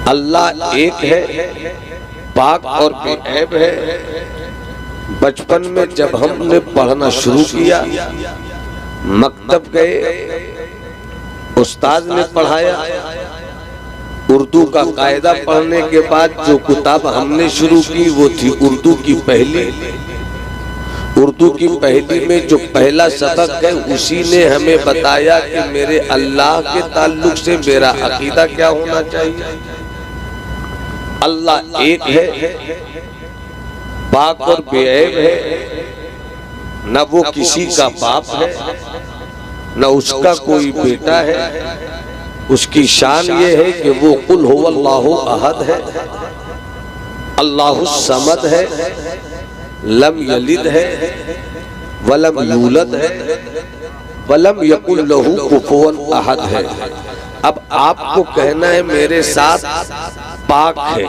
अल्लाह एक है, पाक और बेऐब है। बचपन में जब हमने पढ़ना शुरू किया, मकतब गए, उस्ताद ने पढ़ाया, उर्दू का कायदा पढ़ने के बाद जो किताब हमने शुरू की वो थी उर्दू की पहली। उर्दू की पहली में जो पहला सबक है उसी ने हमें बताया कि मेरे अल्लाह के ताल्लुक से मेरा अकीदा क्या होना चाहिए। अल्लाह एक है, पाक और बेऐब है, न वो किसी का बाप है न उसका कोई बेटा है। उसकी शान ये है कि वो कुल हुवल्लाहु अहद है, अल्लाहु समद है, लम यलिद है वलम यूलद है, वलम यकुल लहू कुफुवन अहद है। अब आपको कहना है मेरे साथ पाक है।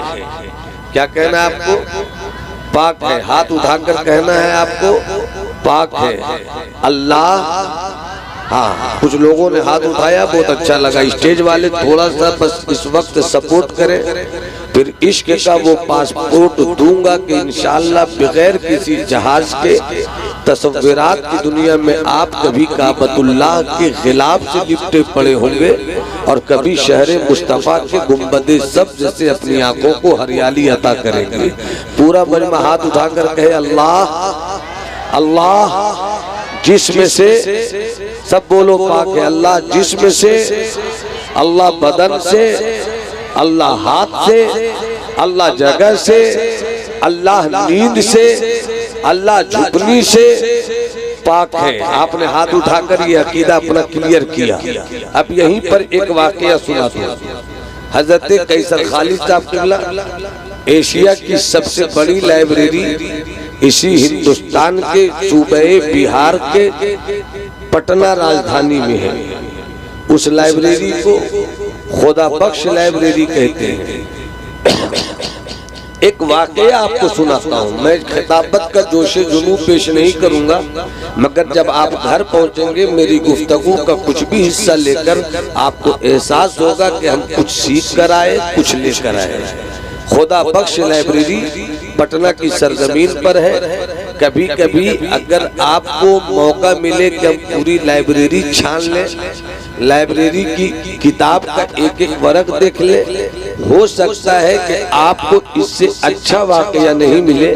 क्या कहना है आपको? पाक है। हाथ उठाकर कहना है आपको पाक है। अल्लाह, हाँ, कुछ लोगों ने हाथ उठाया, बहुत अच्छा लगा। स्टेज वाले थोड़ा सा बस इस वक्त सपोर्ट करें, फिर इश्क का वो पासपोर्ट दूंगा कि इंशाअल्लाह बगैर किसी जहाज के तस्वीरात की दुनिया में आप कभी काबतुल्लाह के खिलाफ से लिपटे पड़े होंगे और कभी शहरे मुस्तफा के गुंबदे सब्ज से अपनी आंखों को हरियाली अता करेंगे। पूरा मजमा हाथ उठाकर कहे अल्लाह अल्लाह। जिसमें से सब बोलो पाक है। अल्लाह जिस्म से, अल्लाह बदन से, अल्लाह हाथ से, अल्लाह जगह से, अल्लाह नींद से, अल्लाह झुकनी से पाक है। आपने हाथ उठाकर ये अकीदा अपना क्लियर किया। अब यहीं पर एक वाकया सुना दो। हजरत कैसर खालिद साहब किबला, एशिया की सबसे बड़ी लाइब्रेरी इसी हिंदुस्तान के सूबे बिहार के पटना राजधानी में है। उस लाइब्रेरी को खुदा बख्श लाइब्रेरी कहते हैं। एक वाकया आपको सुनाता हूँ। मैं खिताबत का जोशे जुनून पेश नहीं करूंगा, मगर जब आप घर पहुंचेंगे मेरी गुफ्तगू का कुछ भी हिस्सा लेकर आपको एहसास होगा कि हम कुछ सीख कर आए, कुछ लेकर आए। खुदा बख्श लाइब्रेरी पटना की सरजमीन पर है। कभी कभी अगर आपको मौका मिले कि हम पूरी लाइब्रेरी छान लें, लाइब्रेरी की किताब का एक एक वर्ग देख ले, हो सकता है कि आपको इससे अच्छा वाकया नहीं मिले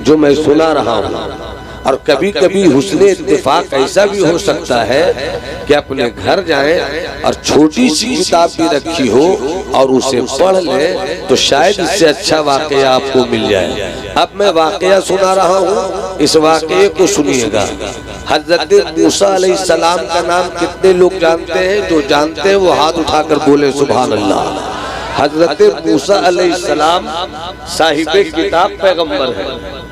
जो मैं सुना रहा हूँ। और कभी कभी हुस्ने इत्तेफाक ऐसा भी हो सकता है कि अपने घर जाएं और छोटी सी किताब भी रखी हो और उसे पढ़ लें तो शायद इससे अच्छा वाकया आपको मिल जाए। अब मैं वाकया सुना रहा हूँ, इस वाकये को सुनिएगा। हजरत मूसा अलैहिस्सलाम का नाम कितने लोग जानते हैं? जो जानते हैं वो हाथ उठाकर बोले सुभान अल्लाह। हजरत मूसा अलैहिस्सलाम साहिबे किताब पैगंबर है।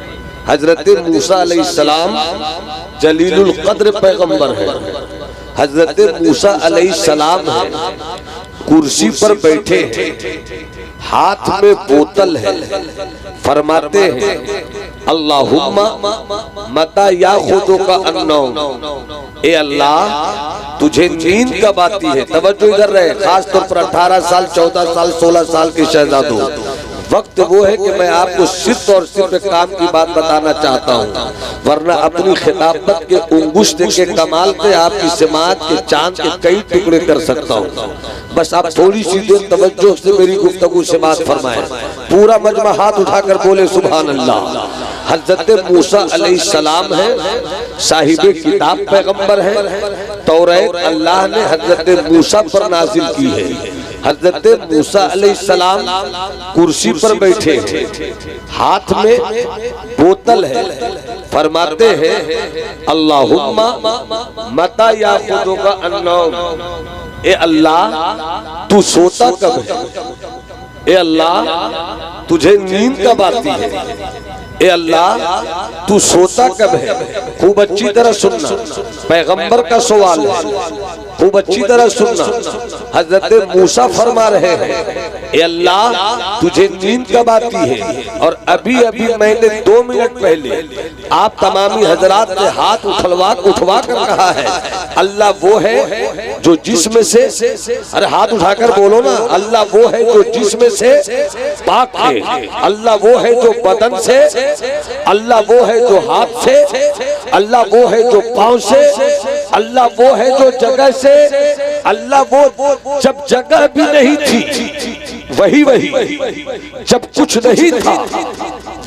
हजरत मूसा अलैहिस्सलाम जलीलुल कद्र पैगंबर है। हजरत मूसा अलैहिस्सलाम है, कुर्सी पर बैठे हैं, हाथ में बोतल है, फरमाते हैं अल्लाहुम्मा मता याखुदुका अन्नौम। ए अल्लाह तुझे नींद कब आती है? तवज्जो इधर रहे, खास तौर पर 18 साल 14 साल 16 साल के शहजादों। वक्त वो है कि मैं आपको सिर्फ और सिर्फ काम की बात बताना चाहता हूँ, वरना अपनी खिताबत के उंगुश्त के कमाल से आपकी समाज के चांद के कई टुकड़े कर सकता हूँ। बस आप थोड़ी सी देर तवज्जो से मेरी गुफ्तगू से बात फरमाएं। पूरा मजमा हाथ उठाकर बोले सुभान अल्लाह। हजरत मूसा अलैहिस्सलाम है, साहिबे किताब पैगंबर है। तौरात अल्लाह ने हजरत मूसा पर नाजिल की है। हजरत मूसा अलैहिस्सलाम कुर्सी पर बैठे हैं, हाथ में बोतल है, फरमाते हैं अल्लाहुम्मा मता याखुदुका अन्नौम। ए अल्लाह तू सोता कब है? ए अल्लाह तुझे नींद कब आती है? ए अल्लाह तू सोता कब है? खूब अच्छी तरह सुनना, पैगंबर का सवाल है, खूब अच्छी तरह सुनना। हजरत मूसा फरमा रहे हैं ए अल्लाह तुझे नींद कब आती है? और अभी अभी मैंने 2 मिनट पहले आप तमामी हजरात ने हाथ उठवा कर कहा है अल्लाह वो है जो जिस्म से, अरे हाथ उठाकर बोलो ना, अल्लाह वो है जो जिस्म से पाक है, अल्लाह वो है जो बदन से, अल्लाह वो है जो हाथ से, अल्लाह वो है जो पांव से, अल्लाह वो है जो जगह से, अल्लाह वो जब जगह भी नहीं थी वही जब कुछ नहीं था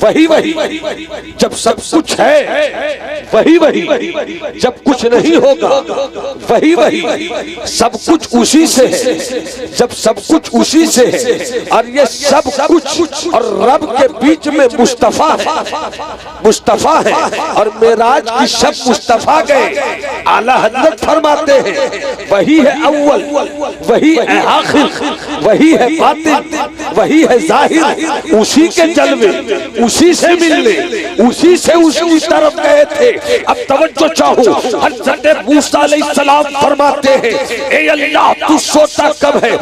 वही जब सब कुछ है वही जब कुछ नहीं होगा वही सब कुछ उसी से है, जब सब कुछ उसी से है। और ये सब कुछ और रब के बीच में मुस्तफा है और मेराज की शब मुस्तफा गए। आला हजरत फरमाते हैं वही है अव्वल, वही है आखिर, वही है बातिन, वही है जाहिर। उसी के जलवे, उसी से मिलने, उसी से उसकी तरफ गए थे। अब तवज्जो चाहो, हज़रत मूसा अलैहिस्सलाम फरमाते हैं ए अल्लाह तू सोता कब है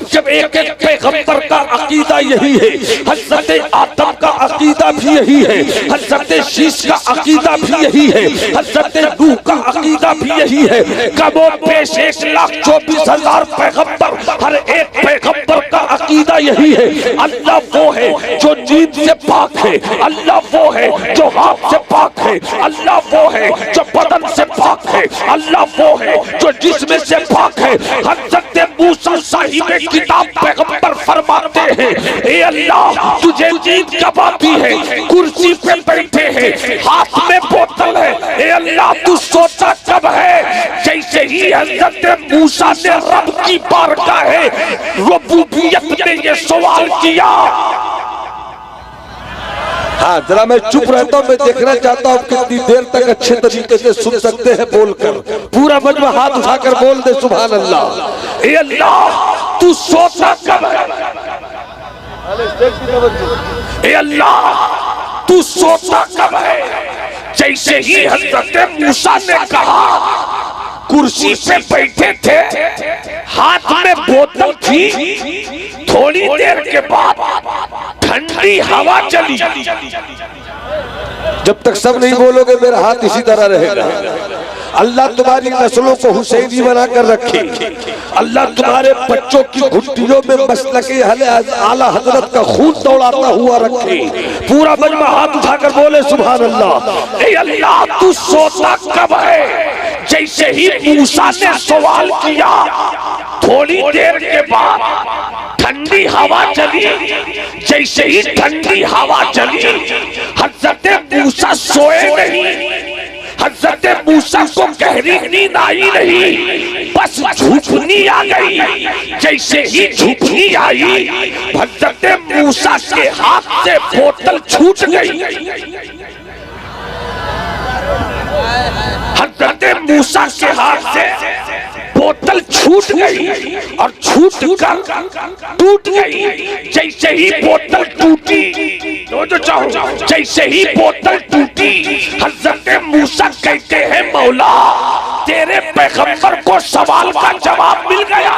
जब एक एक पैगंबर का अकीदा यही है, हज़रत आदम का अकीदा भी यही है, हज़रत शीश का अकीदा भी यही है, हज़रत नूह का अकीदा भी यही है। कमो पेश 1,24,000 पैगंबर, हर एक पैगंबर का अकीदा यही है अल्लाह वो है जो नींद से पाक है, अल्लाह वो है जो हाथ से पाक है, अल्लाह वो है जो बदन से पाक है, अल्लाह वो है जो जिस्म से पाक है। हज़रत मूसा साहिब किताब पैगंबर फरमाते हैं ए अल्लाह तुझे नींद कब आती है? कुर्सी पे बैठे हैं, हाथ में बोतल है, ए अल्लाह तू सोता कब है? जैसे ही हज़रत मूसा ने रब की बारगाह रुबूबियत में ये सवाल किया। हाँ जरा मैं चुप रहता हूँ, मैं देखना चाहता हूँ कितनी देर तक अच्छे तरीके से सुन सकते हैं बोलकर। पूरा मजमा हाथ उठाकर बोल दे सुभान अल्लाह। ए अल्लाह तू सोता कब है? ए अल्लाह तू सोता कब है? जैसे ही हज़रत मूसा ने कहा, कुर्सी पे बैठे थे, हाथ में बोतल थी, थोड़ी देर के बाद ठंडी हवा चली। जब तक सब नहीं बोलोगे मेरा हाथ इसी तरह रहेगा। अल्लाह तुम्हारी नस्लों को हुसैनी बनाकर रखे, अल्लाह तुम्हारे बच्चों की घुट्टियों में मसलके आला हजरत का खून दौड़ाता हुआ रखे। पूरा मजमा हाथ उठाकर बोले सुभान अल्लाह। ए अल्लाह तू सोता कब है? जैसे ही मूसा ने सवाल किया, थोड़ी देर के बाद ठंडी हवा चली। जैसे ही ठंडी हवा चली, हज़रत मूसा सोए नहीं, हज़रत मूसा को गहरी नींद आई नहीं, बस झुकनी आ गई। जैसे ही झुकनी आई, हज़रत मूसा के हाथ से बोतल छूट गई। हज़रत मूसा के हाथ से बोतल छूट गई और छूट कर टूट गई। जैसे ही बोतल टूटी, जो चाहो, जैसे ही बोतल टूटी, हज़रत मूसा कहते हैं मौला तेरे पैगंबर को सवाल का जवाब मिल गया।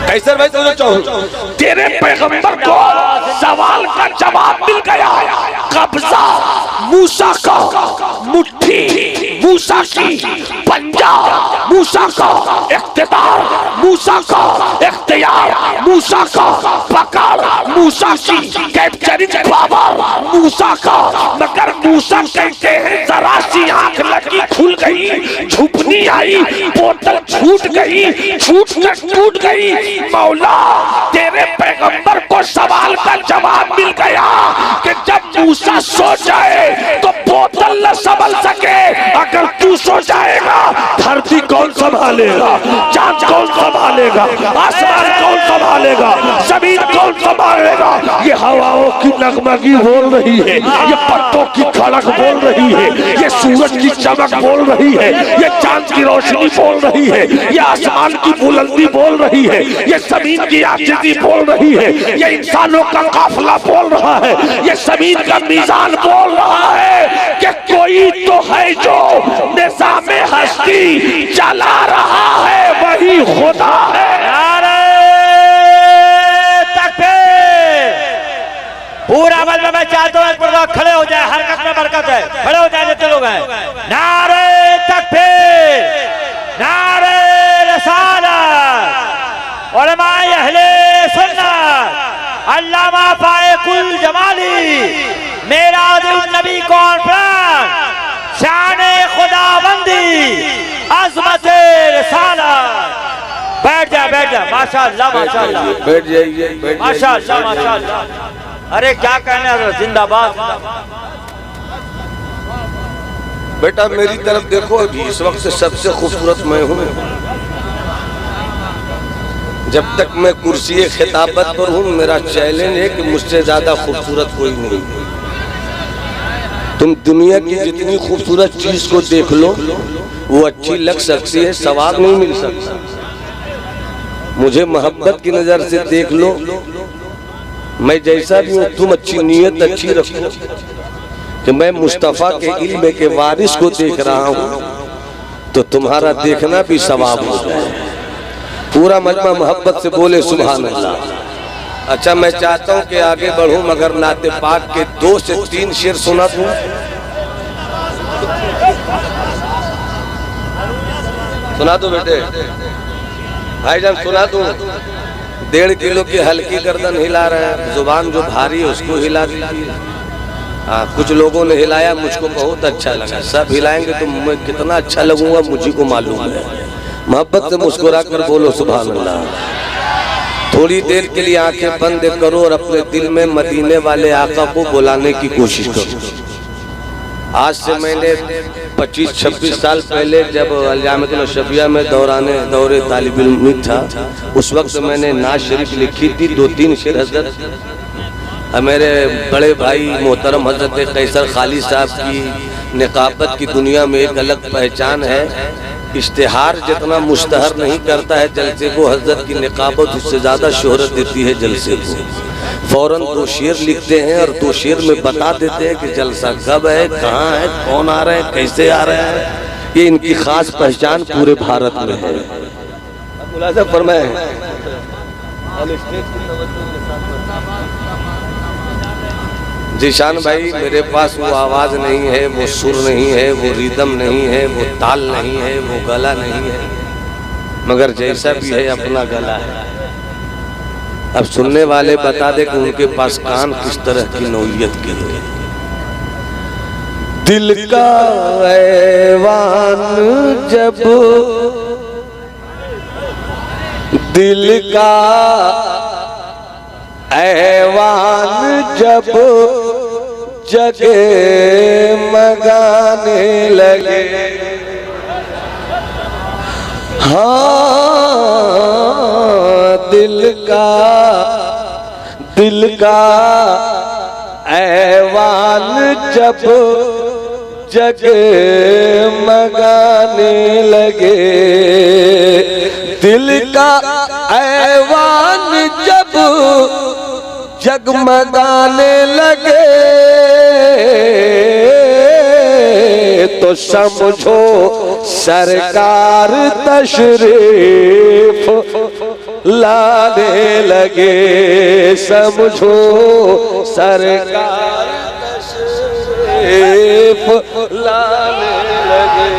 कैसे भाई तुझे चाहो, तेरे पैगंबर को सवाल का जवाब मिल गया। कब्जा मूसा का, मुट्ठी मूसा की, पंजा मूसा का, इख्तियार मूसा का, इख्तियार मूसा का, पकड़ मूसा की, कैप्चरिंग पावर मूसा का। मगर मूसा कहते हैं जरा सी आंख लगी खुल गई, झुपनी आई, बोतल छूट गई, छूट कर टूट गई। मौला तेरे पैगंबर को सवाल का जवाब मिल गया कि जब मूसा सो जाए तो बोतल न संभल सके। अगर तू सो जाएगा धरती कौन संभालेगा? चांद कौन संभालेगा? आसमान कौन संभालेगा? जमीन कौन संभालेगा? ये हवाओं की नगमगी बोल रही है, ये पत्तों की खड़क बोल रही है, ये सूरज की चमक बोल रही है, ये चांद की रोशनी बोल रही है, ये आसमान की बुलंदी बोल रही है, ये जमीन की आजिज़ी बोल रही है, ये इंसानों का काफिला बोल रहा है, ये जमीन का मीज़ान बोल रहा है कि कोई तो है जो निज़ामे हस्ती चला रहा है, वही खुदा है। पूरा अमल में मैं चाहता हूँ एक बार खड़े हो जाए, हरकत में बरकत है, खड़े हो जाए जितने लोग हैं। नारे तकबीर, नारे रिसालत, उलमाए अहले सुन्नत, अल्लामा फायकुल जमाली, मेराजुन नबी कॉन्फ्रेंस, शाने खुदाबंदी, अज़मते रिसालत। बैठ जा माशाअल्लाह माशाअल्लाह, बैठ जाइए माशाअल्लाह माशाअल्लाह। अरे क्या कहना है, जिंदाबाद। बेटा मेरी तरफ देखो, अभी इस वक्त सबसे खूबसूरत मैं हूँ। जब तक मैं कुर्सी खिताबत पर हूँ, मेरा चैलेंज है कि मुझसे ज्यादा खूबसूरत कोई नहीं। तुम दुनिया की जितनी खूबसूरत चीज को देख लो, वो अच्छी लग सकती है, सवाब नहीं मिल सकता। मुझे मोहब्बत की नजर से देख लो, मैं जैसा भी हूँ, तुम अच्छी नीयत अच्छी रखो कि मैं मुस्तफा के इल्म के वारिस को देख रहा हूँ, तो तुम्हारा देखना भी सवाब हो जाए। पूरा मजमा मोहब्बत से बोले सुभान अल्लाह। अच्छा, मैं चाहता हूँ कि आगे बढ़ूं, मगर नाते पाक के 2 से 3 शेर सुना दूं। सुना दो बेटे, भाईजान सुना दूं। 1.5 किलो की हल्की गर्दन हिला रहे हैं, जुबान जो भारी है उसको हिला दीजिए। कुछ लोगों ने हिलाया, मुझको बहुत अच्छा लगा। सब हिलाएंगे तो मैं कितना अच्छा लगूंगा मुझे को मालूम है। मोहब्बत से मुस्कुरा कर बोलो सुभान अल्लाह। थोड़ी देर के लिए आंखें बंद करो और अपने दिल में मदीने वाले आका को बुलाने की कोशिश करो। आज से मैंने 25-26 साल पहले जब अल-जामिअतुल शफिया में दौरे तालिब इल्म था, उस वक्त मैंने नाज शरीफ लिखी थी। 2-3 शेर हजरत मेरे बड़े भाई मोहतरम हजरत कैसर खाली साहब की निकाबत की दुनिया में एक अलग पहचान है। इश्तिहार जितना मुश्तहर नहीं करता है जलसे को, हजरत की निकाबत उससे ज्यादा शोहरत देती है जलसे को। फौरन 2 शेर लिखते हैं और 2 शेर में बता देते हैं कि जलसा कब है, कहाँ है, कौन आ रहे हैं, कैसे आ रहे हैं। ये इनकी खास पहचान पूरे भारत में है। मुलाज़ा फरमाए। जीशान भाई, मेरे पास वो आवाज नहीं है, वो सुर नहीं है, वो रिदम नहीं है, वो ताल नहीं है, वो गला नहीं है, मगर जैसा भी है अपना गला है। अब सुनने वाले बता दे कि उनके पास कान किस तरह की नौइयत के लिए। दिल का ऐवान जब, दिल का ऐवान जब जगे मगाने लगे, हाँ दिल का ऐवान जब जगे मगाने लगे, दिल का ऐवान जब जगमगाने लगे, तो समझो सरकार तशरीफ लाने लगे, समझो सरकार तशरीफ लाने लगे।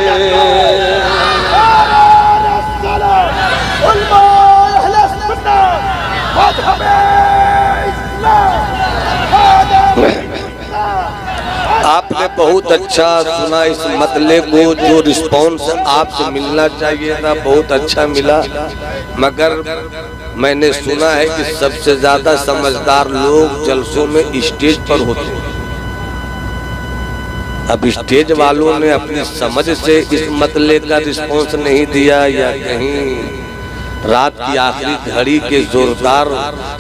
आपने बहुत अच्छा सुना इस मतले को, जो रिस्पॉन्स आपसे मिलना चाहिए था बहुत अच्छा मिला, मगर मैंने सुना है कि सबसे ज्यादा समझदार लोग जलसों में स्टेज पर होते हैं। अब स्टेज वालों ने अपनी समझ से इस मतले का रिस्पॉन्स नहीं दिया, या कहीं रात की आखिरी घड़ी के जोरदार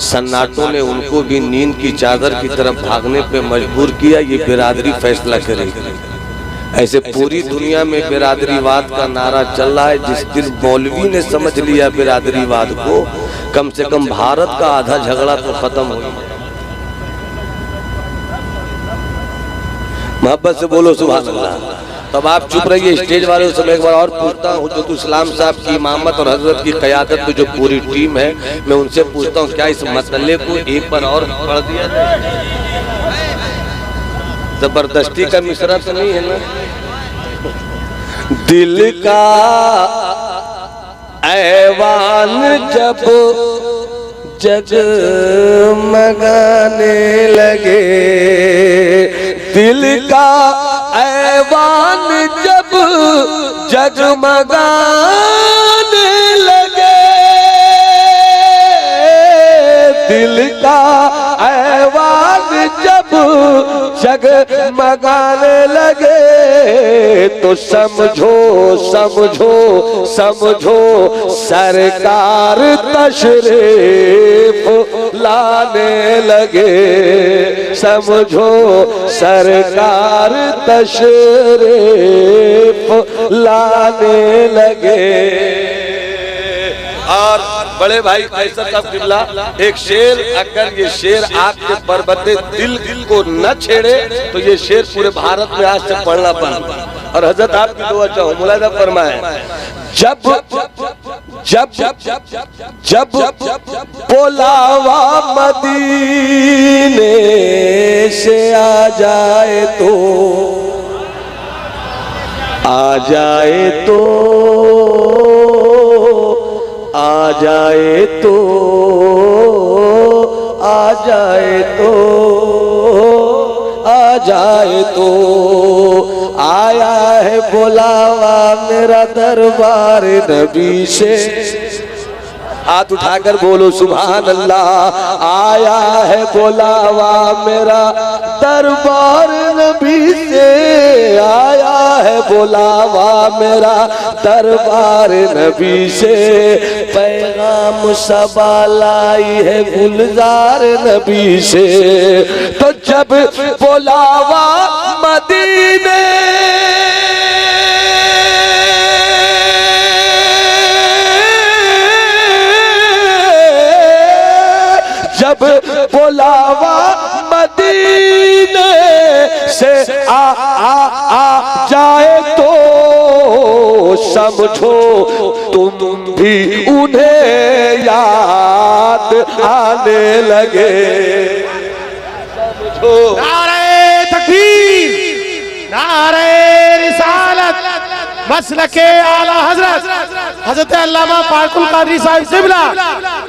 सन्नाटों ने उनको भी नींद की चादर की तरफ भागने पे मजबूर किया। ये बिरादरी फैसला करेगी। ऐसे पूरी दुनिया में बिरादरीवाद का नारा चल रहा है। जिस दिन मौलवी ने समझ लिया बिरादरीवाद को, कम से कम भारत का आधा झगड़ा तो खत्म हो गया। मोहब्बत से बोलो सुभान अल्लाह। तब आप चुप रहिए। स्टेज वालों से मैं एक बार और पूछता हूँ, जो इस्लाम साहब की इमामत और हजरत की क़यादत में जो पूरी टीम है, मैं उनसे पूछता हूँ क्या इस मसले को एक बार और पढ़ दिया जाए? जबरदस्ती का मिश्रा तो नहीं है ना। दिल का ऐवान जब जगमगाने लगे, दिल का ऐवान जब जगमगाने लगे, दिल का ऐवान जब जगमगाने लगे, तो समझो समझो समझो सरकार तशरीफ लाने लगे, समझो सरकार तशरीफ लाने लगे। और बड़े भाई कैसर साहब किबला एक शेर, अगर ये शेर आपके पर्वते दिल को न छेड़े तो ये शेर पूरे भारत में आज से पढ़ना पड़ा। और हजरत आपकी दुआ चाहूं, मुलाहिजा फरमाए, जब जब जब बुलावा मदीने से आ जाए तो, आ जाए तो, आ जाए तो, आ जाए तो, आ जाए तो, आया है बुलावा मेरा दरबार नबी से। हाथ उठाकर बोलो सुभान अल्लाह। आया है बुलावा मेरा दरबार नबी से, आया है बुलावा मेरा दरबार नबी से, पैगाम सबा लाई है गुलजार नबी से। तो जब बुलावा मदीने जब बुलावा मदीने से आ जाए तो, समझो तुम भी उन्हें याद आने लगे। समझो नारे तकबीर, नारे रिसालत, मसलके आला हजरत हजरत अल्लामा फारुकुल कादरी साहिब क़िबला,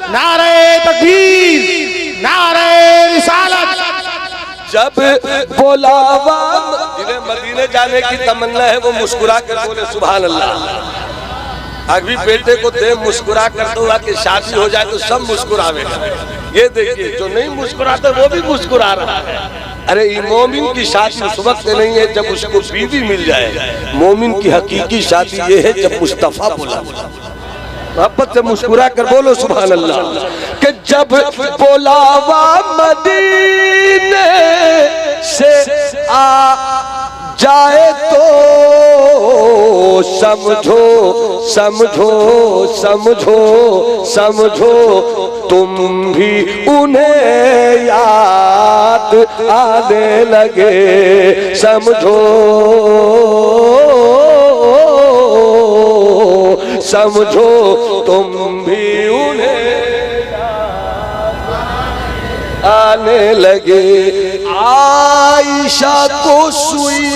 नारे तकबीर, नारे रिसालत। जब बुलावा, जिन्हें मदीने जाने की तमन्ना है वो मुस्कुरा कर बोले सुभान अल्लाह। अभी बेटे को दे मुस्कुरा कर दो कि शादी हो जाए तो सब मुस्कुरावेगा। ये देखिए जो नहीं मुस्कुराता वो भी मुस्कुरा रहा है। अरे ये मोमिन की शादी उस वक्त नहीं है जब उसको बीवी मिल जाए, मोमिन की हकीकी शादी ये है जब मुस्तफा बोला। मोहब्बत से मुस्कुरा कर बोलो सुभान अल्लाह। कि जब बुलावा मदीने से आ जाए तो, समझो समझो समझो समझो तुम भी उन्हें याद आने लगे। समझो समझो तुम भी उन्हें आने लगे। आयशा को सुई,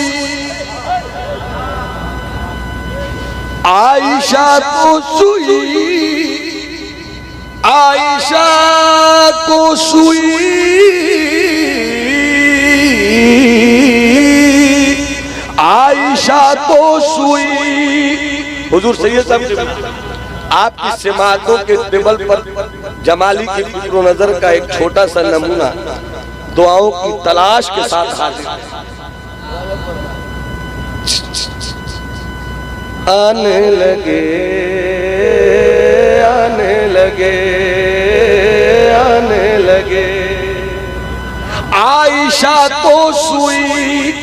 आयशा को सुई, आयशा को सुई, आयशा को सुई। हुजूर सैयद साहब आपकी सिमातों के टेबल पर जमाली की फिक्र नजर का एक छोटा सा नमूना दुआओं की तलाश के साथ हाजिर है। आने लगे, आने लगे, आने लगे। आयशा को सुई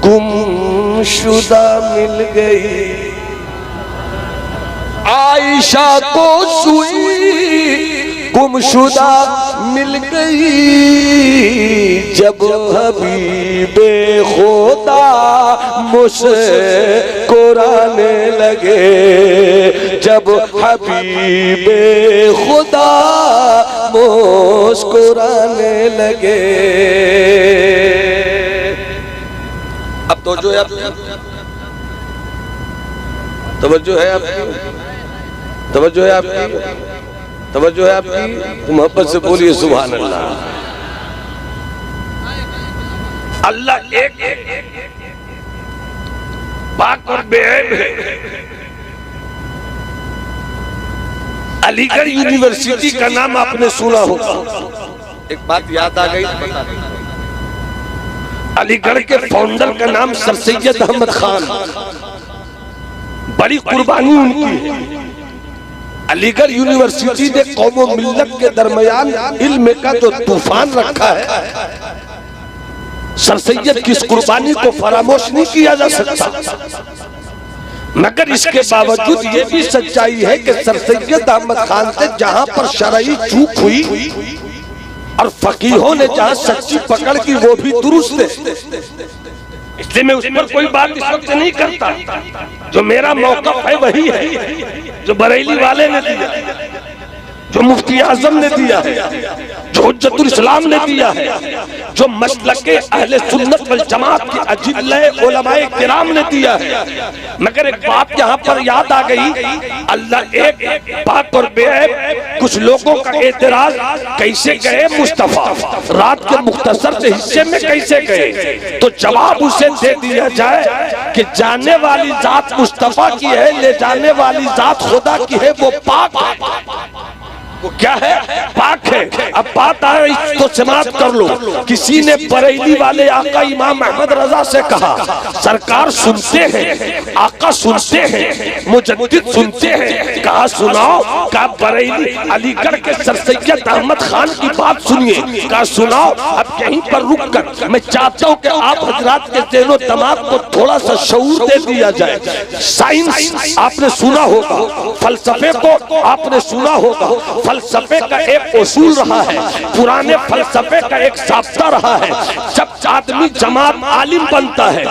गुमशुदा मिल गई, आयशा को सुई गुमशुदा मिल गई। जब हबीबे खुदा मुस्कुराने लगे, जब हबीबे खुदा मुस्कुराने लगे। तवज्जो है आपकी, तवज्जो है आपकी, तवज्जो है आपकी, तवज्जो है आपकी। मोहब्बत से बोलिए सुभान अल्लाह। अल्लाह एक पाक और बेऐब है। अलीगढ़ यूनिवर्सिटी का नाम आपने सुना होगा। एक बात याद आ गई, अलीगढ़ के फाउंडर का नाम सर सैयद अहमद खान, बड़ी कुर्बानी उनकी है। अलीगढ़ यूनिवर्सिटी ने कौमो मिल्लत के दरमियान इल्म का जो तूफान रखा है, सर सैयद की इस कुर्बानी को फरामोश नहीं किया जा सकता। मगर इसके बावजूद ये भी सच्चाई है कि सर सैयद अहमद खान से जहां पर शरई चूक हुई और फकीहों ने जहां सच्ची पकड़ की वो भी दुरुस्त है, इसलिए मैं उस पर कोई बात इस वक्त नहीं करता। जो मेरा मौक़िफ़ है वही है जो बरेली वाले ने दिया, जो मुफ्ती आजम ने दिया है, जो हुज्जतुल इस्लाम ने दिया है, जो मसलके अहले सुन्नत वल जमात की अजिल्ले उलमाए किराम ने दिया है। मगर एक बात यहाँ पर याद आ गई, अल्लाह एक पाक और बेऐब। कुछ लोगों का एतराज, कैसे गए मुस्तफा रात के मुख्तसर से हिस्से में कैसे गए? तो जवाब उसे दे दिया जाए कि जाने वाली जात मुस्तफा की है, ले जाने वाली जात खुदा की है, वो पाक है। वो क्या है? पाक है। अब बात आए तो समाप्त कर लो। किसी ने बरेली वाले आका इमाम अहमद रजा से कहा, सरकार सुनते हैं, आका सुनते हैं, मुजद्दिद सुनते हैं, कहा सुनाओ। कहा बरेली अलीगढ़ के सर सैयद अहमद खान की बात सुनिए। कहा सुनाओ। अब यहीं पर रुक कर मैं चाहता हूँ कि आप हजरात के ज़हनो दिमाग को थोड़ा सा शऊर दे दिया जाए। साइंस आपने सुना होगा, फलसफे को आपने सुना होगा। फलसफे का एक उसूल रहा है, पुराने फलसफे का एक साब्ता रहा है। जब आदमी जमात आलिम बनता है,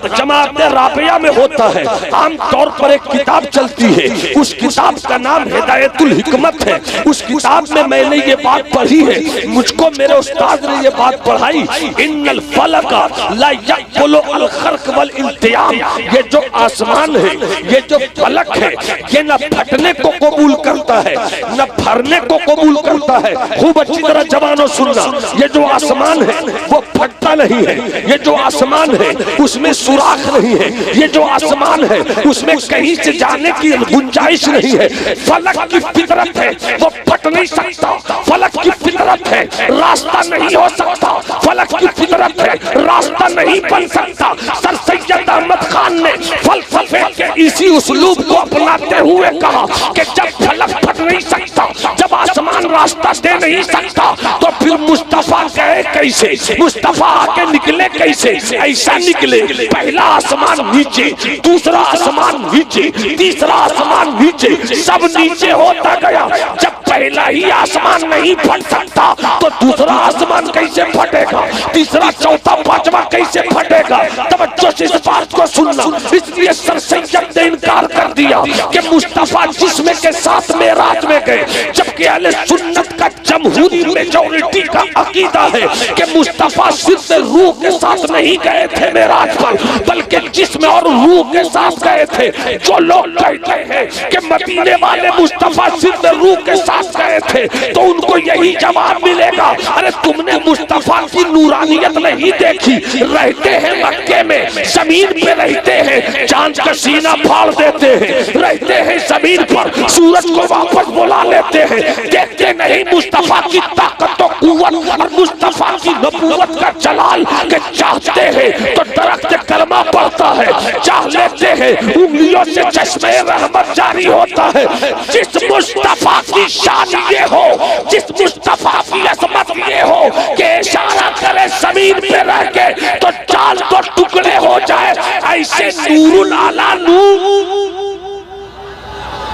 जमात राबिया में होता है, आमतौर पर एक किताब चलती है, उस किताब का नाम हिदायतुल हिकमत है। उस किताब में मैंने ये बात पढ़ी है, मुझको मेरे उस्ताद ने ये बात पढ़ाई, इन्नल फलका ला यक़बुलु अल खर्क वल इल्तियाम। ये जो आसमान है, ये जो फलक है, ये न फटने को कबूल करता है, न फरने को कबूल करता है। खूब अच्छी तरह जवानों सुनना, ये जो आसमान है वो फटता नहीं है, ये जो आसमान है उसमें सुराख नहीं है, ये जो आसमान है उसमें कहीं से जाने की गुंजाइश नहीं है। फलक की फितरत है, वो फट नहीं सकता। फलक की फितरत है, रास्ता नहीं हो सकता। फलक की फितरत है, रास्ता नहीं बन सकता। सर सैयद अहमद खान ने फलसफे के इसी उस्लूब को अपनाते हुए कहा कि जब फलक फट नहीं सकता, जब आसमान रास्ता दे नहीं सकता, तो फिर मुस्तफा गए कैसे? मुस्तफा आके निकले कैसे? ऐसा निकले, पहला आसमान नीचे, दूसरा आसमान नीचे, तीसरा आसमान नीचे, सब नीचे होता गया। जब पहला ही आसमान नहीं फट सकता तो दूसरा आसमान कैसे फटेगा? तीसरा, चौथा, पांचवा कैसे फटेगा? तवज्जो से इस बात को सुनना। इसलिए सर सैयद ने इनकार कर दिया कि मुस्तफा जिस्म के साथ मेराज में गए, जबकि अहले सुन्नत का जमहूरी मेजॉरिटी का अकीदा है कि मुस्तफा सिर्फ रूह के साथ नहीं गए थे मेराज पर, बल्कि जिस्म और रूह के साथ गए थे। जो लोग कहते हैं कि मदीने वाले मुस्तफा सिर्फ रूह के साथ गए थे, तो उनको यही जवाब मिलेगा, अरे तुमने मुस्तफा की नूरानियत नहीं देखी। रहते हैं मक्के में, जमीन पे रहते हैं, चांद का सीना फाड़ देते हैं, रहते हैं जमीन पर, सूरज को वापस बुला लेते हैं। देखते नहीं मुस्तफा की ताकत और कुव्वत और मुस्तफा की नबूवत का जलाल के चाहते हैं तो दरख्त कलमा पड़ता है, चाह लेते हैं उंगलियों से चश्मे रहमत जारी होता है। जिस मुस्तफा की शान ये हो, जिस मुस्तफा की अजमत ये हो कि इशारा करे जमीन पे रह के तो चाल तो टुकड़े हो जाए, ऐसे नूरुल आला नूर,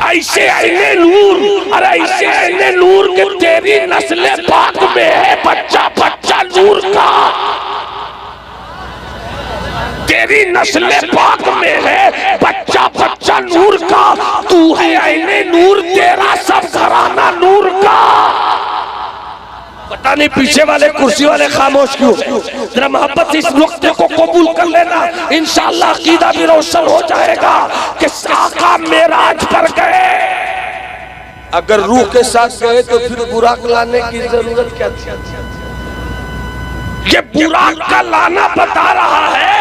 ऐसे ऐने नूर, और ऐसे ऐने नूर के तेरी नस्ले पाक में है बच्चा बच्चा नूर का, तेरी नस्ले पाक में है बच्चा बच्चा नूर का। तू है ऐने नूर, तेरा सब घराना नूर का। पता नहीं पीछे वाले कुर्सी वाले खामोश क्यों। जरा मोहब्बत से इस नुक्ते को कबूल कर लेना, इंशाअल्लाह अकीदा भी रोशन हो जाएगा कि आका मेराज पर गए। अगर रूह के साथ गए तो फिर बुराक लाने की जरूरत क्या थी? ये बुराक का लाना बता रहा है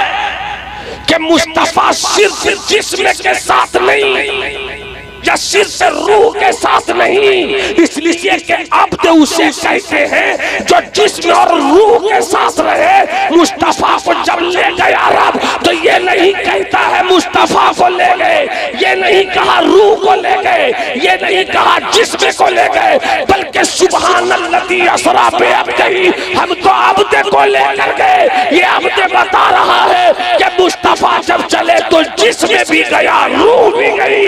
कि मुस्तफा सिर्फ जिस्म के साथ नहीं या सिर्फ रूह के साथ नहीं, इसलिए कि अब्द उसे कहते हैं जो जिस्म और रूह के साथ रहे। मुस्तफा को जब ले गया रब तो ये नहीं कहता है मुस्तफा को ले गए, ये नहीं कहा रूह को ले गए, ये नहीं कहा जिस्म को ले गए, बल्कि सुब्हानल्लज़ी असरा बिअब्दिही, हम तो अब्द को लेकर गए। ये अब्द बता रहा है कि मुस्तफा जब चले तो जिस्म भी गया, रूह भी गई।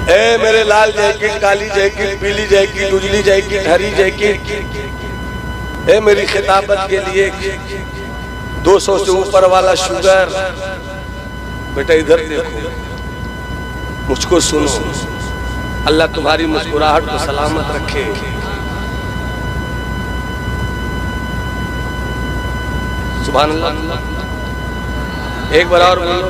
ए मेरे लाल जैकेट, काली जैकेट, पीली जैकेट, उजली जैकेट, हरी जैकेट, ए मेरी खिताबत के लिए 200 से ऊपर वाला शुगर, बेटा इधर देखो, मुझको सुनो। अल्लाह तुम्हारी मुस्कुराहट को सलामत रखे। सुभान अल्लाह। एक बार और बोलो।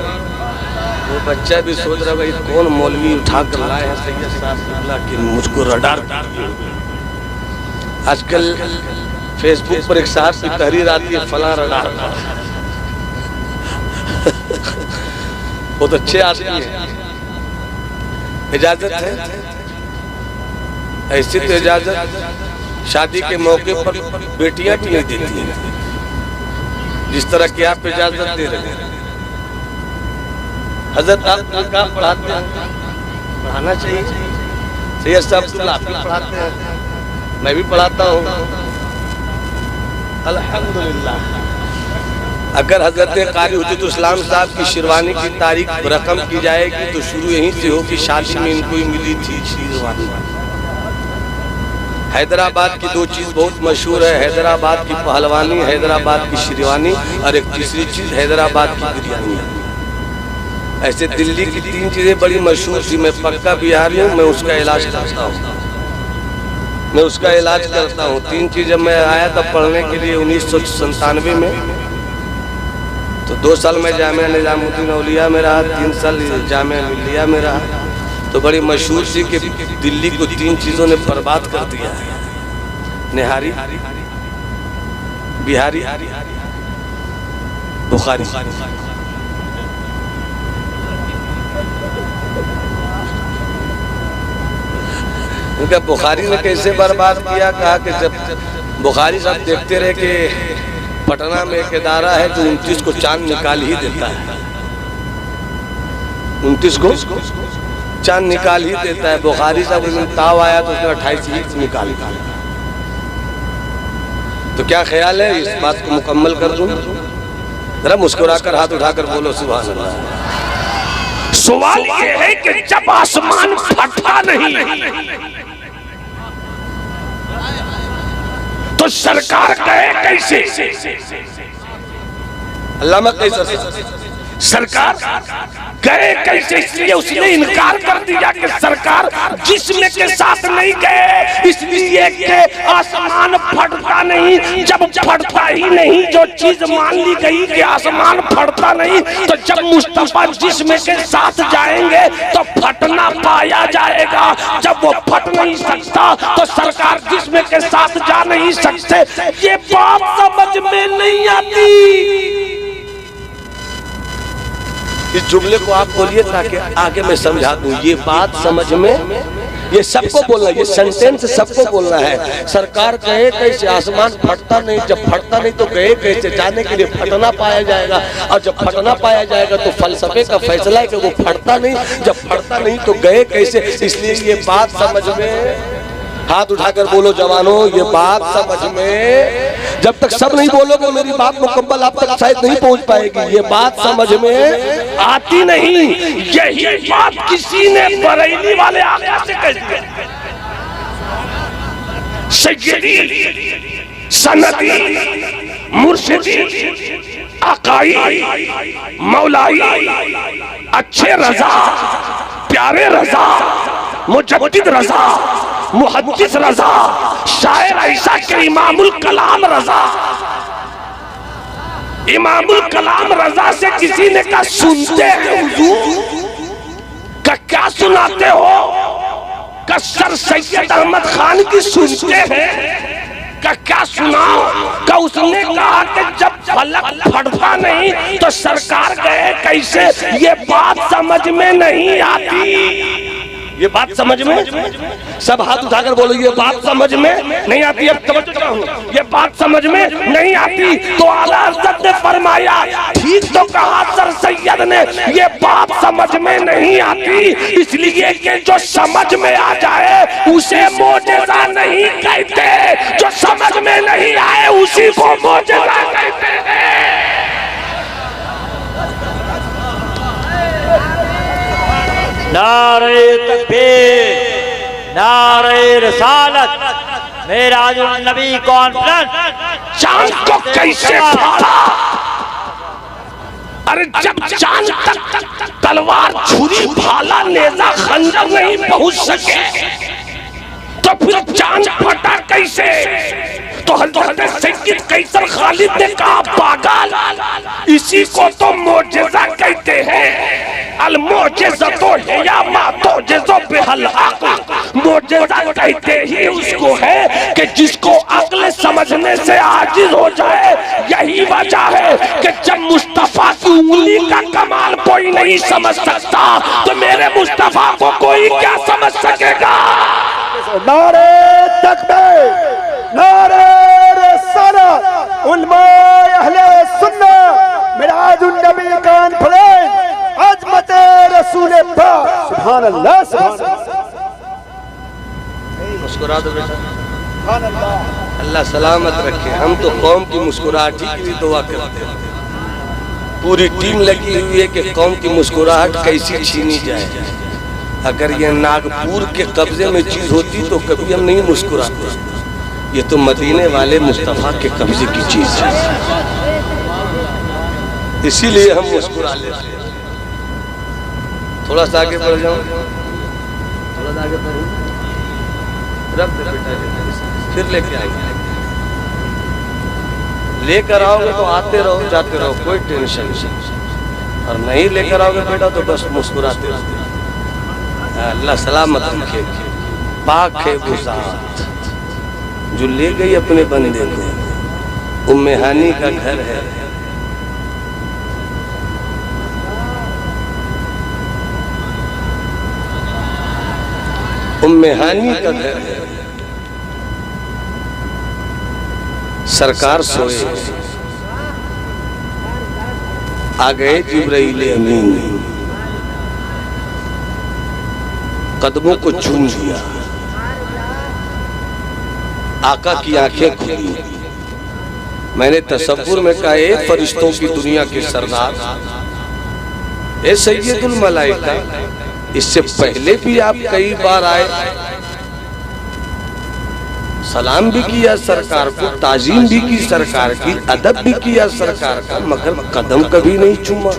वो बच्चा भी सोच रहा भाई कौन मौलवी उठा कर लाए हैं सैयद साहब कि मुझको रडार। आजकल फेसबुक पर एक साहब की तहरीर आती है, फला रडार। बहुत अच्छे आदमी है, इजाजत है, ऐसी तो इजाजत शादी के मौके पर बेटियां भी नहीं देती हैं जिस तरह की आप इजाजत दे रहे हैं। हजरत आप निकाह पढ़ाते हैं, पढ़ाना चाहिए। सैयद साहब आप भी पढ़ाते हैं, मैं भी पढ़ाता हूँ, अल्हम्दुलिल्लाह। अगर हजरत कारी हुज्जतुल इस्लाम साहब की शिरवानी की तारीख रकम की जाएगी तो शुरू यहीं से हो कि शादी में इनको ही मिली थी शिरवानी। हैदराबाद की 2 चीज बहुत मशहूर है, हैदराबाद की पहलवानी, हैदराबाद की शिरवानी, और एक तीसरी चीज हैदराबाद की बिरयानी। ऐसे दिल्ली की 3 चीजें बड़ी मशहूर थी। मैं पक्का बिहारी हूँ, मैं उसका इलाज करता हूँ, मैं उसका इलाज करता हूँ। 3 चीज जब मैं आया था पढ़ने के लिए 1997 में, तो 2 साल मैं जामिया निजामुद्दीन औलिया में रहा, 3 साल जामिया मिल्लिया में रहा। तो बड़ी मशहूर थी कि दिल्ली को 3 चीजों ने बर्बाद कर दिया है, निहारी, बिहारी, बुखारी। उनका बुखारी ने कैसे बर्बाद किया? कहा कि जब बुखारी साहब देखते रहे कि पटना में एक इदारा है जो 29 को चांद निकाल ही देता है, 29 को चांद निकाल ही देता है। बुखारी साहब उसमें ताव आया तो उसने 28 ही निकाल दिया। तो क्या ख्याल है, इस बात को मुकम्मल कर दूं? जरा मुस्कुराकर हाथ उठाकर बोलो सुभान अल्लाह। सवाल ये है कि जब आसमान फटा नहीं तो सरकार कहे कैसे? अल्लामा कैसे सरकार गए कैसे? इसलिए उसने इनकार कर दिया कि सरकार जिस्म के साथ नहीं गए, इसलिए कि आसमान फटता नहीं। जब फटता ही नहीं, जो चीज मान ली गई कि आसमान फटता नहीं, तो जब मुस्तफा जिस्म के साथ जाएंगे तो फटना पाया जाएगा। जब वो फट नहीं सकता तो सरकार जिस्म के साथ जा नहीं सकते। ये बात समझ में नहीं आती। इस जुमले को आप बोलिए ताकि आगे मैं समझा दूं। ये बात समझ में, ये सबको बोलना, ये सेंटेंस सबको बोलना है। सरकार कहे कैसे? आसमान फटता नहीं, जब फटता नहीं तो गए कैसे? जाने के लिए फटना पाया जाएगा, और जब फटना पाया जाएगा तो फलसफे का फैसला है कि वो फटता नहीं, जब फटता नहीं तो गए कैसे? इसलिए ये बात समझ में, हाथ उठाकर बोलो जवानों, ये बात समझ में। जब तक सब नहीं बोलोगे मेरी बात मुकम्मल आप तक शायद नहीं पहुंच पाएगी। ये बात समझ में आती नहीं। यही बात किसी ने बरेली वाले आका से कह दी। सैयदी, सनदी, मुर्शिदी, आकाई, मौलाई, अच्छे रजा, प्यारे रजा, मुजद्दिद रजा, मुहद्दिस रजा, शायर ऐसा के इमामुल कलाम रजा। इमामुल कलाम रजा से किसी ने कहा सुनते हैं हुजूर? का क्या सुनाते हो? का सर सैयद अहमद खान की सुनते हैं? का क्या सुनाओ? का उसने कहा कि जब फलक फटता नहीं तो सरकार गए कैसे? ये बात समझ में नहीं आती। ये बात समझ में, सब हाथ उठाकर बोलो ये बात समझ में नहीं आती। अब समझ चुका हूं, ये बात समझ में नहीं आती। तो आला हज़रत ने फरमाया ठीक तो कहा सर सैयद ने, ये बात समझ में नहीं आती इसलिए कि जो समझ में आ जाए उसे मोजेज़ा नहीं कहते, जो समझ में नहीं आए उसी को मोजेज़ा कहते हैं। नारे तकबीर, नारे रिसालत, मेराजुल नबी कॉन्फ्रेंस। चांद को कैसे फाड़ा? अरे जब चांद तक तलवार, छुरी, भाला, नेजा, खंजर नहीं पहुंच सके तो फिर चांद फटा कैसे? तो हज़रत सैयद कैसर खालिद ने कहा पागल, इसी को तो मोजेज़ा कहते हैं। अल मोजेज़तो हिया मा तोजेज़ो बिहल हक़। मोजेज़ा कहते ही उसको है कि जिसको अक्ल समझने से आजिज हो जाए। यही वजह है कि जब मुस्तफा की उंगली का कमाल कोई नहीं समझ सकता तो मेरे मुस्तफा को कोई क्या समझ सकेगा? नारे तकबीर, नारे रिसालत, उलमाए अहले सुन्नत, मिराजुन नबी कॉन्फ्रेंस, अज़मत रसूल पाक। सुभान अल्लाह, सुभान अल्लाह। मुस्कुरा दो बेटा, अल्लाह सलामत रखे। हम तो कौम की मुस्कुराहट की भी दुआ करते हैं। पूरी टीम लगी हुई है कि कौम की मुस्कुराहट कैसी छीनी जाए। अगर ये नागपुर के कब्जे में चीज होती तो कभी हम नहीं मुस्कुराते। ये तो मदीने वाले मुस्तफा के कब्जे की चीज है, इसीलिए हम मुस्कुरा लेते हैं। थोड़ा सा आगे बढ़ जाओ, थोड़ा सा आगे बढ़ो, रख दे बेटा, फिर लेके आएंगे। लेकर आओगे तो आते रहो जाते रहो, कोई टेंशन नहीं। और नहीं लेकर आओगे बेटा तो बस मुस्कुराते रहो। अल्लाह सलामत रखे। पाक है वो ज़ात जो ले गई अपने बंदे को। उम्मे हानी का घर है, उम्मे हानी का घर है। सरकार सोए, आ गए जिब्राइल अमीन, कदमों को चूम लिया। आका की आंखें खुली। मैंने तसव्वुर में कहा एक फरिश्तों की दुनिया के सरदार, ए सैयदुल मलाइका, इससे पहले भी आप कई बार आए, सलाम भी किया सरकार को, ताजीम भी की सरकार की, अदब भी किया सरकार का, मगर कदम कभी नहीं चूमा।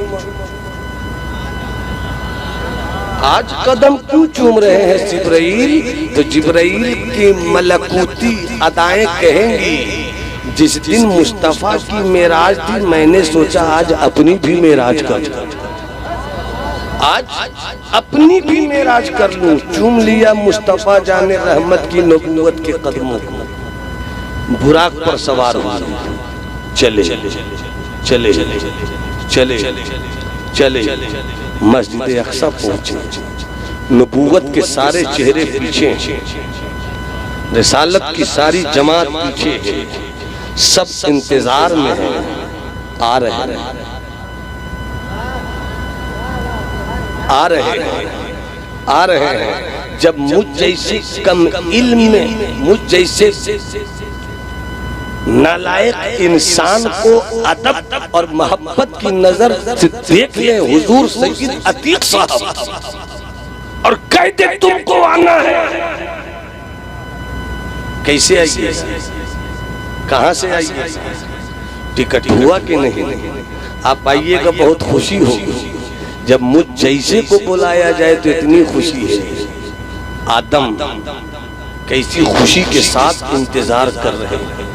आज कदम क्यों चूम रहे हैं जिब्राइल? तो जिब्राइल की मलकूती अदाएं कहेंगी जिस दिन मुस्तफा की मेराज थी मैंने सोचा आज अपनी भी मेराज कर, आज अपनी भी मेराज कर लूं। चूम लिया मुस्तफा जाने रहमत की नबूवत के कदमों को। बुराक पर सवार हुआ, चले चले चले चले मस्जिद अक्सा पहुंचे। नबूवत के सारे चेहरे पीछे, रिसालत की सारी जमात पीछे है, सब इंतजार में है। आ रहे हैं, आ रहे हैं, आ रहे हैं। जब मुझ जैसे कम इल्म में, मुझ जैसे नालायक इंसान को अदब और मोहब्बत की नजर से देख ले हुजूर सैयद अतीक साहब और कह दे तुमको आना है, कैसे आइए, कहां से आइए, टिकट हुआ कि नहीं? आप आइएगा बहुत खुशी होगी। जब मुझ जैसे को बुलाया जाए तो इतनी खुशी है। आदम कैसी खुशी के साथ इंतजार कर रहे हैं,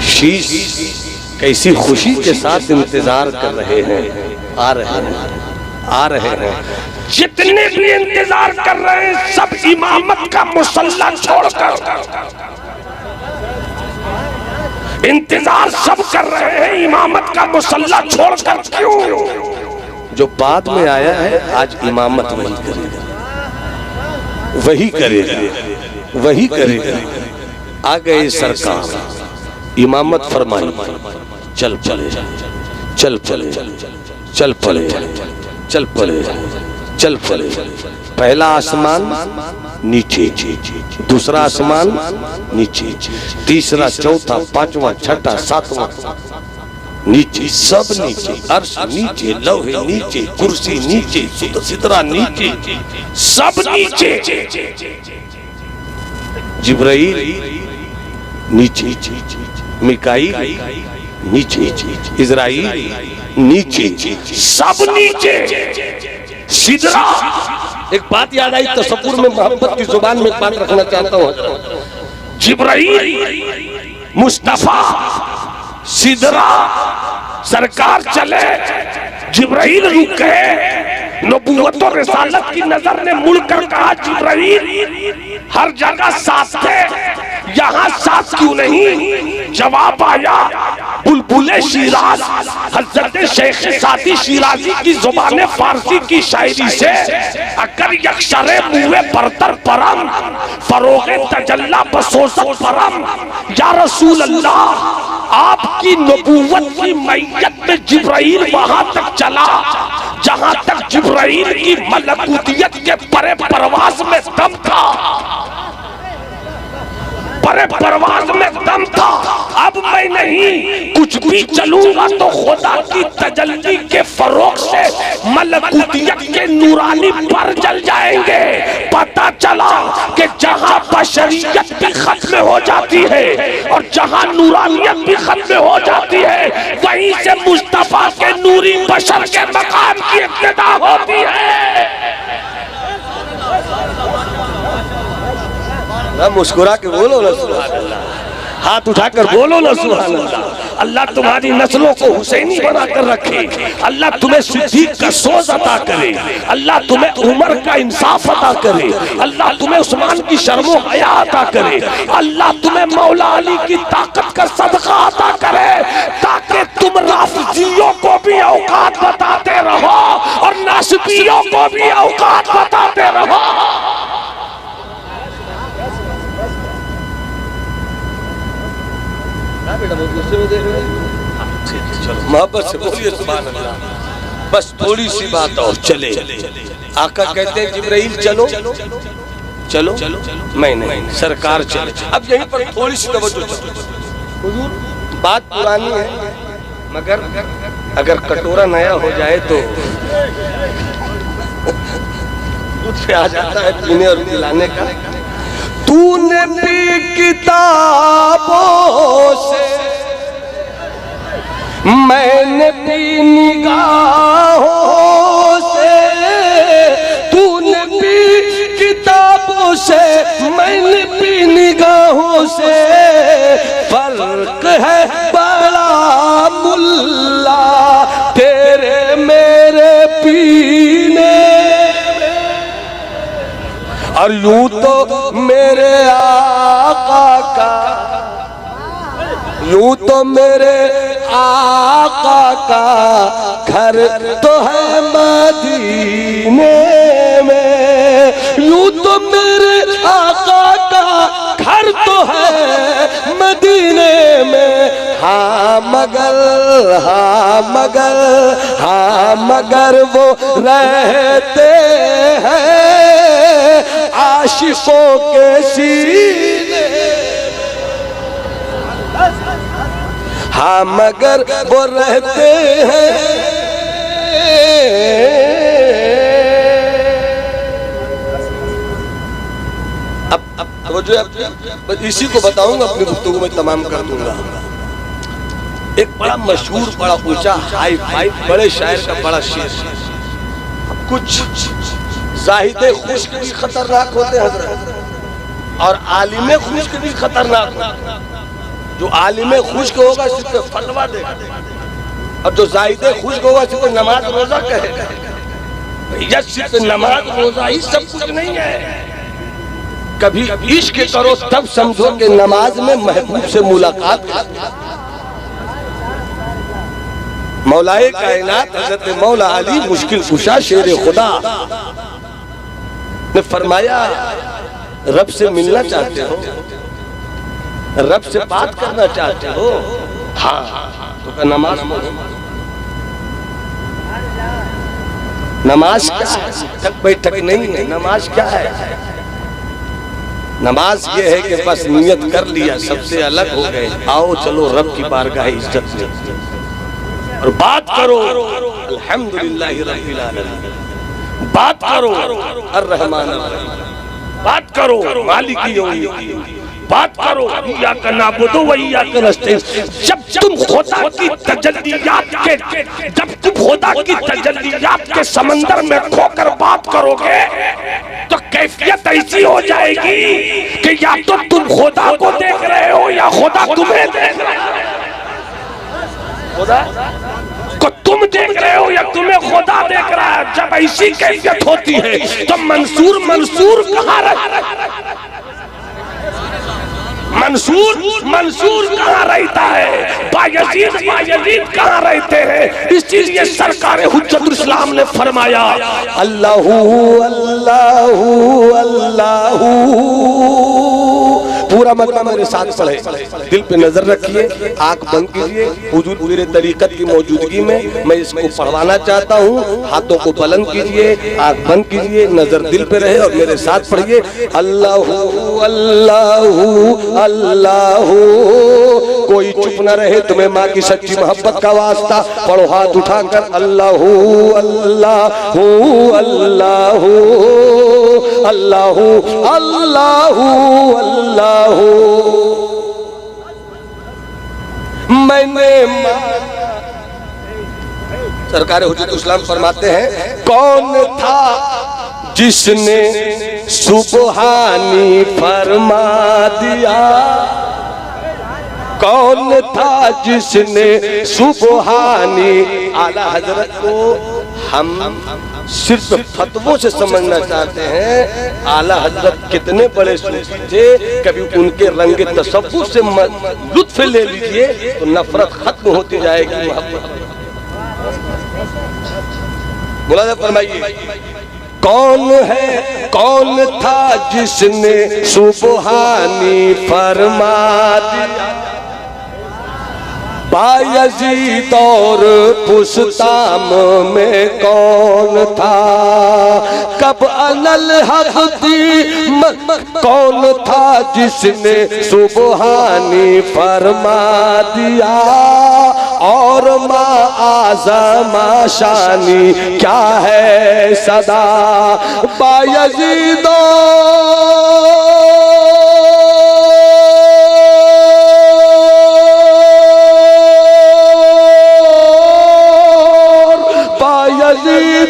शीश कैसी खुशी के साथ इंतजार कर रहे हैं। आ रहे हैं, आ रहे हैं। जितने भी इंतजार कर रहे हैं सब इमामत का मुसल्ला छोड़कर इंतजार सब कर रहे हैं, इमामत का मुसल्ला छोड़कर। क्यों? जो बाद में आया है आज इमामत वही करेगा, वही करेगा, वही करेगा। आ गए सरकार, इमामत फरमाई, चल पड़े, चल पड़े, चल पड़े, चल पड़े, चल पड़े। पहला आसमान नीचे, दूसरा आसमान नीचे, तीसरा, चौथा, पांचवा, छठा, सातवां नीचे, सब नीचे, अर्श नीचे, लौहे नीचे, कुर्सी नीचे, सिदरा नीचे, सब नीचे। जिब्राइल नीचे, मिकाईल नीचे, इजराइल नीचे, सब नीचे। सिदरा। एक बात याद आई, तसव्वुर में मोहब्बत की जुबान में एक बात रखना चाहता हूँ। जिब्राइल, मुस्तफा, सिदरा, सरकार चले, जिब्राइल रुक गए। नबूवत और रिसालत की नजर ने मुड़कर कहा, जिब्राइल हर जगह साथ थे, यहाँ साथ क्यों नहीं? जवाब आया, बुलबुले शिराज हजरत शेख सादी शिराजी की जुबान फारसी की शायरी से, अगर यक्षरे मुए बरतर परम फरोगे तजल्ला बसोसत परम। या रसूल अल्लाह, आपकी नबूवत की मैयत में जिब्राइल वहां तक चला जहां तक जिब्राइल की मलकूतियत के परे परवाज में दम था, परे परवाज में दम था। अब मैं नहीं, कुछ भी चलूंगा तो खुदा की तजल्ली के फरोग से मलकूतियत के नूरानी पर जल जाएंगे। पता चला कि जहां बशरियत भी खत्म हो जाती है और जहां नूरानियत भी खत्म हो जाती है, वहीं से मुस्तफा के नूरी बशर के मकाम की इब्तिदा होती है। मुस्कुरा के बोलो ना सुभान अल्लाह, हाथ उठाकर बोलो ना सुभान अल्लाह। अल्लाह तुम्हारी नस्लों को हुसैनी बनाकर रखे, अल्लाह तुम्हें सिद्दीक का सोज अता करे, अल्लाह तुम्हें उमर का इंसाफ अता करे, अल्लाह तुम्हें उस्मान की शर्मो हया अता करे, अल्लाह तुम्हें मौला अली की ताकत का सदका अता करे, ताकि तुम राफिजियों को भी औकात बताते रहो और नासबियों को भी औकात बताते रहो। बेटा बहुत गुस्से में देख रहे हैं, चलो मोहब्बत से बोलिए सुभान अल्लाह। बस थोड़ी सी बात और चले। आका कहते हैं जिब्राइल चलो, चलो, मैं नहीं, सरकार चले। अब यहीं पर थोड़ी सी तवज्जो, हुजूर बात पुरानी है मगर अगर कटोरा नया हो जाए तो दूध पे आ जाता है पीने और पिलाने का। तूने भी किताबों से, मैंने भी निगाहों से, तूने भी किताबों से, मैंने भी निगाहों से, फर्क है बड़ा मुल्ला तेरे मेरे पीने। और यूं तो मेरे आका का, यूं तो मेरे आका का घर तो है मदीने में, यूं तो मेरे आका का घर तो है मदीने में। हाँ मगर, हाँ मगर, हाँ मगर वो रहते हैं आशिकों के सीने। हाँ मगर वो रहते हैं। अब वो जो बस इसी को बताऊंगा, अपनी गुफ्तगू में तमाम कर दूंगा। एक बड़ा मशहूर, बड़ा ऊंचा, हाई फाई बड़े शायर का बड़ा शेर, कुछ जाहिदे खुश्क भी खतरनाक होते हैं हजरत, और आलिमे खुश्क भी खतरनाक होते हैं। जो आलिमे खुश्क होगा सिर्फ फतवा देगा, और जो जाहिदे खुश्क होगा सिर्फ नमाज रोजा कहेगा। भैया सिर्फ नमाज रोजा ही सब कुछ नहीं है। कभी इश्क करो तब समझो कि नमाज में महबूब से मुलाकात है। मौलाए कायनात हजरत मौला अली मुश्किल कुशा शेर खुदा ने फरमाया, रब से मिलना चाहते हो, रब से बात करना चाहते हो, हाँ तो क्या नमाज पढ़ो। नमाज क्या है? तक बैठक नहीं है। नमाज क्या है? नमाज ये है कि बस नियत कर लिया, सबसे अलग हो गए, आओ चलो रब की बारगाह इज्जत में और बात करो अल्हम्दुलिल्लाह रब्बिल आलमीन, बात करो अर्रहमान अर्रहीम, बात करो मालिकी यौमिद्दीन, बात करो इय्याका नअबुदु व इय्याका नस्तईन। जब तुम खुदा की तजल्लियात के समंदर में खोकर बात करोगे तो कैफियत ऐसी हो जाएगी कि या तो तुम खुदा को देख रहे हो या खुदा तुम्हें देख रहा है। खुदा को तुम देख रहे हो या तुम्हें खुदा देख रहा है। जब ऐसी कैफियत होती है तो मंसूर कहाँ रहता, मंसूर कहाँ रहता है, बायजीद कहाँ रहते हैं। इसीलिए सरकार हुज्जतुल इस्लाम ने फरमाया, अल्लाहू अल्लाहू अल्लाहू। पूरा मतलब मेरे साथ पढ़े, दिल पे नजर रखिए, आंख बंद कीजिए। हुजूर मेरे तरीकत की मौजूदगी में मैं इसको पढ़वाना चाहता हूँ। हाथों को बुलंद कीजिए, आंख बंद कीजिए, नजर दिल पे रहे और मेरे साथ पढ़िए, अल्लाहू अल्लाहू अल्लाहू। कोई चुप न रहे, तुम्हें माँ की सच्ची मोहब्बत का वास्ता। पढ़ो हाथ उठाकर, अल्लाहू अल्लाहू अल्लाहू अल्लाहू अल्लाहू अल्लाहू। मैंने सरकार हुज्जतुल इस्लाम फरमाते हैं, कौन था जिसने सुबहानी फरमा दिया, कौन था जिसने सुबहानी। आला हजरत को हम सिर्फ फतवों से समझना चाहते हैं। आला हजरत कितने बड़े सूफी थे, कभी उनके रंगे तसव्वुफ से लुत्फ ले लीजिए तो नफरत खत्म होती जाएगी, मोहब्बत। मुलाज़ा फरमाइए, कौन है, कौन था जिसने सुबहानी फरमा दिया। बायजीद और पुस्ताम में कौन था, कब अनल हक थी, कौन था जिसने सुबहानी फरमा दिया। और माँ आज़मा शानी क्या है सदा, बायजीद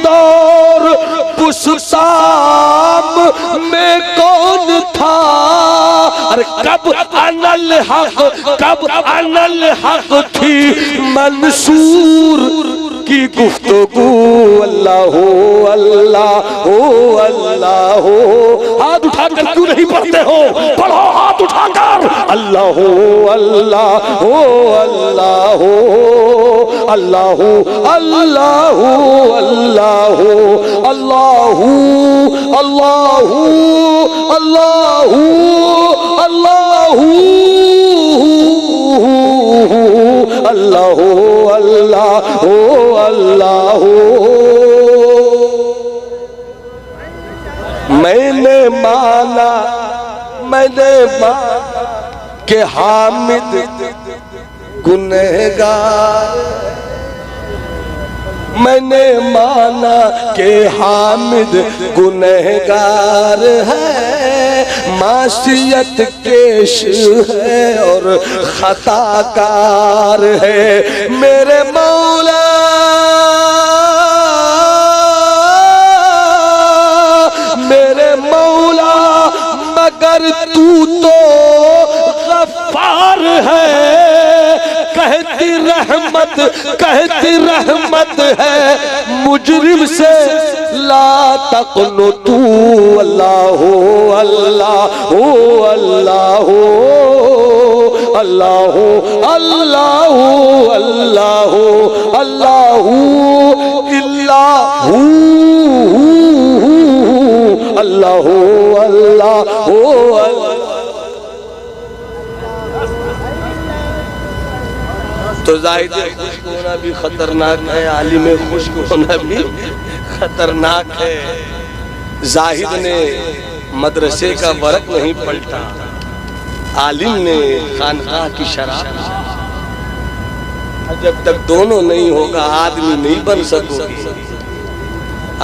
और पुस्ताम में कौन था। अरे कब अनल हक थी मंसूर की गुफ्तगू। अल्लाह हो अल्लाह हो अल्लाह हो। हाथ उठाकर क्यों नहीं पढ़ते हो, पढ़ो हाथ उठाकर। अल्लाह हो अल्लाह हो अल्लाह हो अल्लाह हो अल्लाह हो अल्लाह हो अल्लाह हो अल्लाह हो अल्लाह हो अल्लाह हो अल्लाह हो अल्लाह हो अल्लाह हो। मैंने माना कि हामिद गुनहगार, मैंने माना कि हामिद गुनहगार है। मासियत केश है और खताकार है मेरे मौला, मेरे मौला, मगर तू तो गफ्फार है। कहती रहमत है मुजरिम से ला तक़नु तू। अल्लाह अल्लाह अल्लाह अल्लाह अल्लाह अल्लाह अल्लाह इल्लाहू अल्लाह अल्लाह अल्लाह। तो जाहिद खुश्क होना भी खतरनाक है, आलिम खुश्क होना भी खतरनाक है। जाहिद ने मदरसे का वर्क नहीं पलटा, आलिम ने खानकाह की शराब। जब तक दोनों नहीं होगा आदमी नहीं बन सकोगे,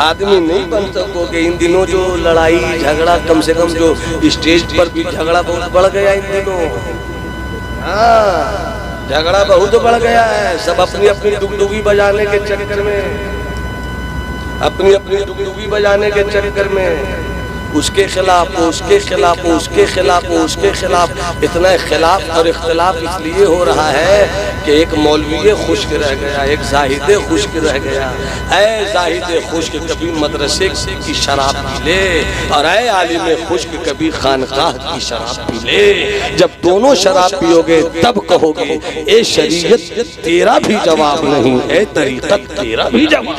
आदमी नहीं बन सकोगे। इन दिनों जो लड़ाई झगड़ा, कम से कम जो स्टेज पर भी झगड़ा बहुत बढ़ गया इन दिनों। हाँ, झगड़ा बहुत बढ़ गया है। सब अपनी अपनी डुगडुगी बजाने के चक्कर में, अपनी अपनी डुगडुगी बजाने के चक्कर में उसके खिलाफ, उसके खिलाफ, उसके खिलाफ, उसके खिलाफ। इतना खिलाफ और इख्तिलाफ इसलिए हो रहा है कि एक मौलवी खुश्क रह गया, एक जाहिद खुश्क रह गया। ऐ जाहिद खुश्क कभी मदरसे की शराब पी ले, और ऐ आलिम खुश्क कभी खानकाह की शराब पी ले। जब दोनों शराब पियोगे तब कहोगे ए शरीयत तेरा भी जवाब नहीं, ए तरीक़त तेरा भी जवाब।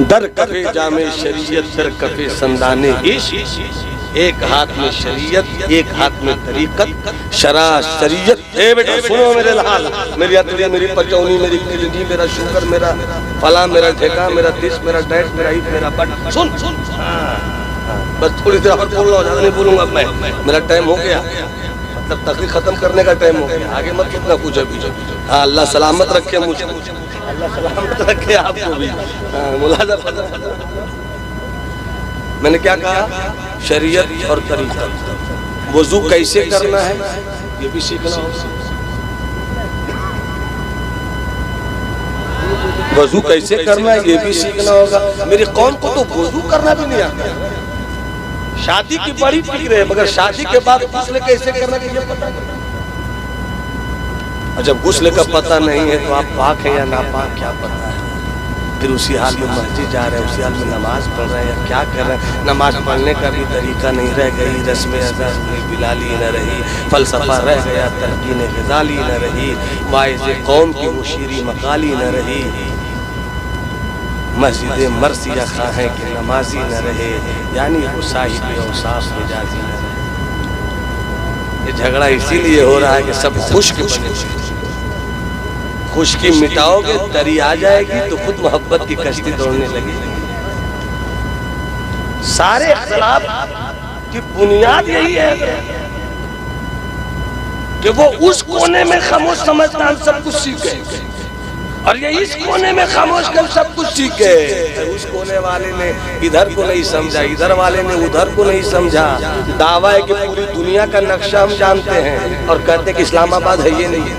दर कफे जामे शरीयत, दर कफे संदाने इश्क। एक हाथ में शरीयत, एक हाथ में तरीक़त। शरा शरीयत, ए बेटा सुनो मेरे लाल, मेरी अतली, मेरी परचौनी, मेरी किडनी, मेरा शुगर, मेरा फला, मेरा ठेका, मेरा दिस, मेरा डैट, मेरा ईद, मेरा बट। सुन सुन, बस थोड़ी देर और बोल रहा हूँ, ज्यादा नहीं बोलूंगा मैं। मेरा टाइम हो गया, मतलब तकरीर खत्म करने का टाइम हो गया। आगे मत कितना कुछ अभी। हाँ, अल्लाह सलामत रखे मुझे, अल्लाह सलामत रखे आपको भी। मुलाजा मैंने क्या कहा? शरीयत और तरीक़त। वुज़ू कैसे करना है ये भी सीखना होगा। वुज़ू कैसे करना है ये भी सीखना होगा। मेरी कौम को तो वुज़ू करना भी नहीं आता। शादी की बड़ी फिक्र है, मगर शादी के बाद गुस्ल कैसे करना है ये पता नहीं। और जब गुस्ल का पता नहीं है तो आप पाक हैं या नापाक क्या पता है। फिर उसी हाल में मस्जिद जा रहे हैं, उसी हाल में नमाज पढ़ रहे हैं या क्या कर रहे हैं। नमाज पढ़ने का भी तरीका नहीं रह गई, रस्में अदा बिलाली न रही, फलसफा रह गया, तलकीन ग़ज़ाली न रही, वाइज़ कौम की मुशीरी मकाली न रही, मस्जिद मरसिया खाहें कि नमाजी न रहे, यानी वो साहिब औसाफ मिजाजी न रहे। ये झगड़ा इसीलिए हो रहा है कि सब खुश्क बने। खुश्की मिटाओगे, तरी आ जाएगी तो खुद मोहब्बत की कश्ती दौड़ने लगेगी। सारे इख्तिलाफ की बुनियाद यही है कि वो उस कोने में खामोश समझदार सब कुछ सीखे, और ये इस कोने में खामोश कर सब कुछ सीखे। उस कोने वाले ने इधर को नहीं समझा, इधर वाले ने उधर को नहीं समझा। दावा है कि पूरी दुनिया का नक्शा हम जानते हैं और कहते हैं कि इस्लामाबाद है, ये नहीं है।